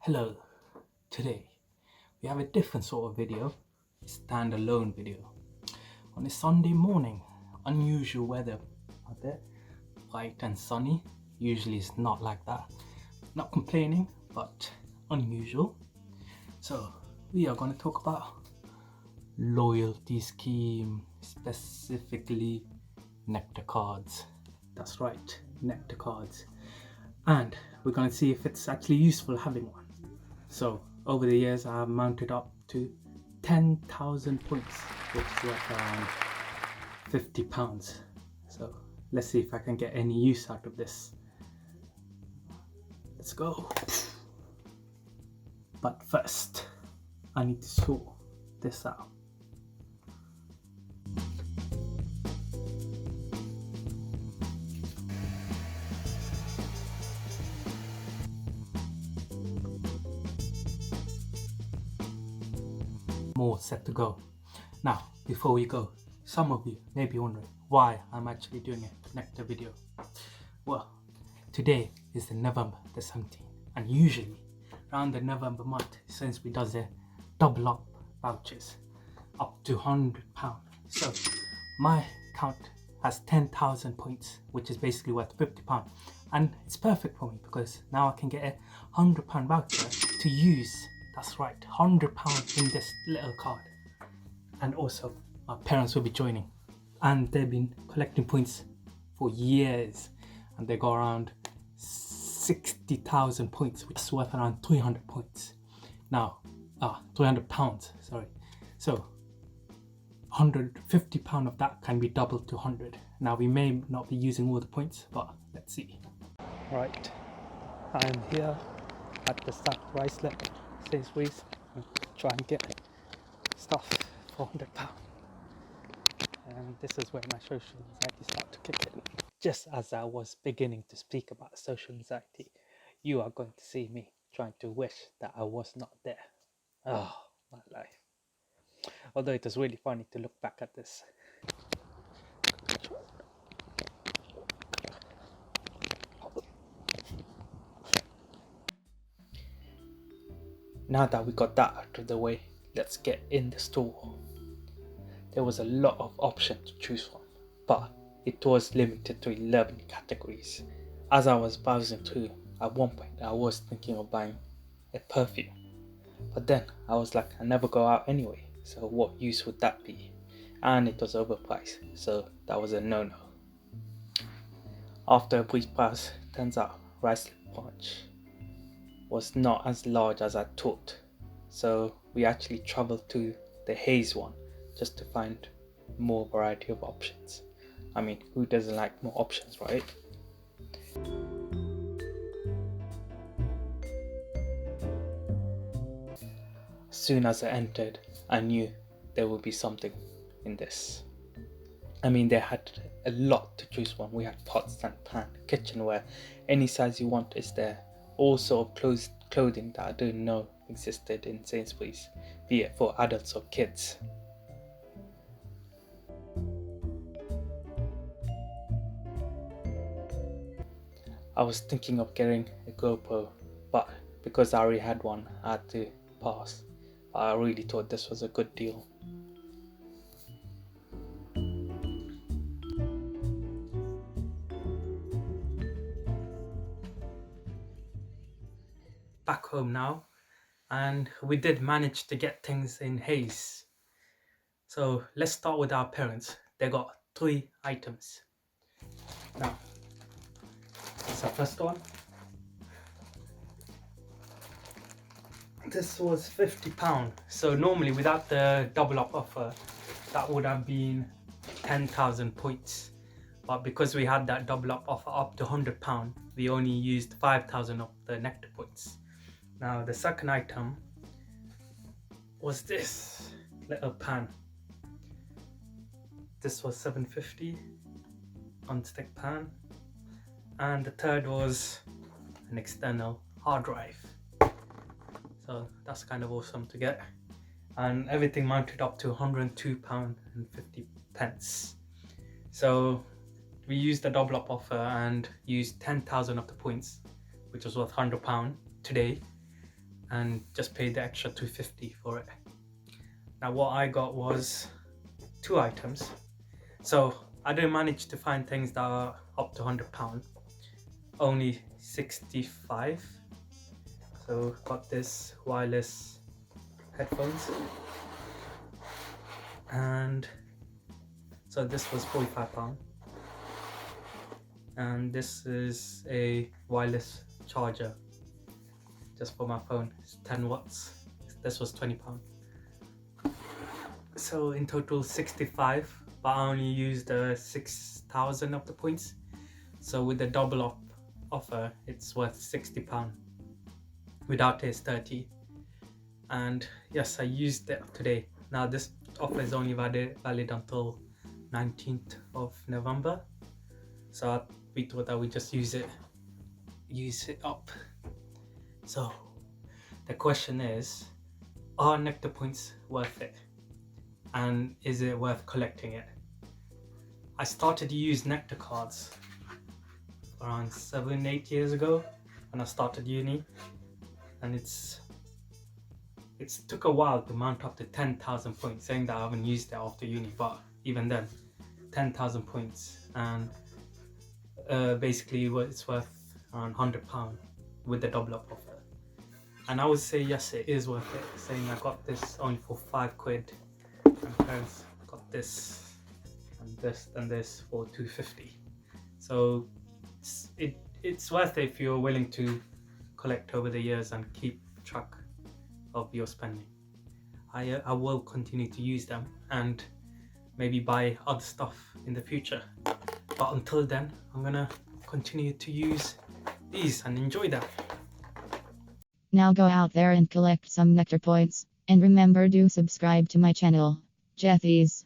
Hello, today we have a different sort of video, a standalone video. On a Sunday morning, unusual weather out there, bright and sunny. Usually it's not like that. Not complaining, but unusual. So we are going to talk about loyalty scheme, specifically Nectar cards. That's right, Nectar cards. And we're going to see if it's actually useful having one. So over the years I have mounted up to 10,000 points, which is worth around £50. So let's see if I can get any use out of this. Let's go. But first I need to sort this out. More set to go. Now, before we go, some of you may be wondering why I'm actually doing a Nectar video. Well, today is the November the 17th, and usually around the November month, Sainsbury's does their double up vouchers up to £100. So my account has 10,000 points, which is basically worth £50, and it's perfect for me because now I can get a £100 voucher to use. That's right, £100 in this little card. And also my parents will be joining, and they've been collecting points for years, and they got around 60,000 points, which is worth around 300 points now. £300, sorry. So £150 of that can be doubled to 100. Now we may not be using all the points, but let's see. Right, I'm here at the South Ricelet Sainsbury's and try and get stuff for £100. And this is where my social anxiety started to kick in. Just as I was beginning to speak about social anxiety, you are going to see me trying to wish that I was not there. Oh, my life. Although it was really funny to look back at this. Now that we got that out of the way, let's get in the store. There was a lot of options to choose from, but it was limited to 11 categories. As I was browsing through, at one point I was thinking of buying a perfume, but then I was like, I never go out anyway, so what use would that be? And it was overpriced, so that was a no-no. After a brief browse, turns out Rice Punch was not as large as I thought, so we actually traveled to the Haze one just to find more variety of options. I mean, who doesn't like more options, right? As soon as I entered, I knew there would be something in this. I mean, they had a lot to choose from. We had pots and pan, kitchenware, any size you want is there. All sort of clothing that I didn't know existed in Sainsbury's, be it for adults or kids. I was thinking of getting a GoPro, but because I already had one, I had to pass. I really thought this was a good deal. Back home now, and we did manage to get things in Haze. So let's start with our parents. They got 3 items. Now, it's the first one. This was £50. So normally without the double up offer, that would have been 10,000 points. But because we had that double up offer up to £100, we only used 5,000 of the Nectar points. Now the second item was this little pan. This was £7.50 non-stick pan. And the third was an external hard drive. So that's kind of awesome to get. And everything mounted up to £102.50. So we used the double up offer and used 10,000 of the points, which was worth £100 today. and just paid the extra $2.50 for it. Now what I got was 2 items. So I didn't manage to find things that are up to £100, only 65. So got this wireless headphones, and so this was £45, and this is a wireless charger just for my phone. It's 10 watts. This was £20. So in total 65, but I only used 6,000 of the points. So with the double offer, it's worth £60. Without it, it's 30. And yes, I used it today. Now this offer is only valid until 19th of November. So we thought that we just use it up. So the question is, are Nectar points worth it? And is it worth collecting it? I started to use Nectar cards around 7-8 years ago when I started uni, and it's took a while to mount up to 10,000 points, saying that I haven't used it after uni, but even then 10,000 points, and basically it's worth around £100 with the double up offer. And I would say yes, it is worth it, saying I got this only for £5. My parents got this and this for $2.50. So it's worth it if you're willing to collect over the years and keep track of your spending. I will continue to use them and maybe buy other stuff in the future, but until then I'm gonna continue to use these and enjoy that. Now go out there and collect some Nectar points, and remember to subscribe to my channel. Jethies.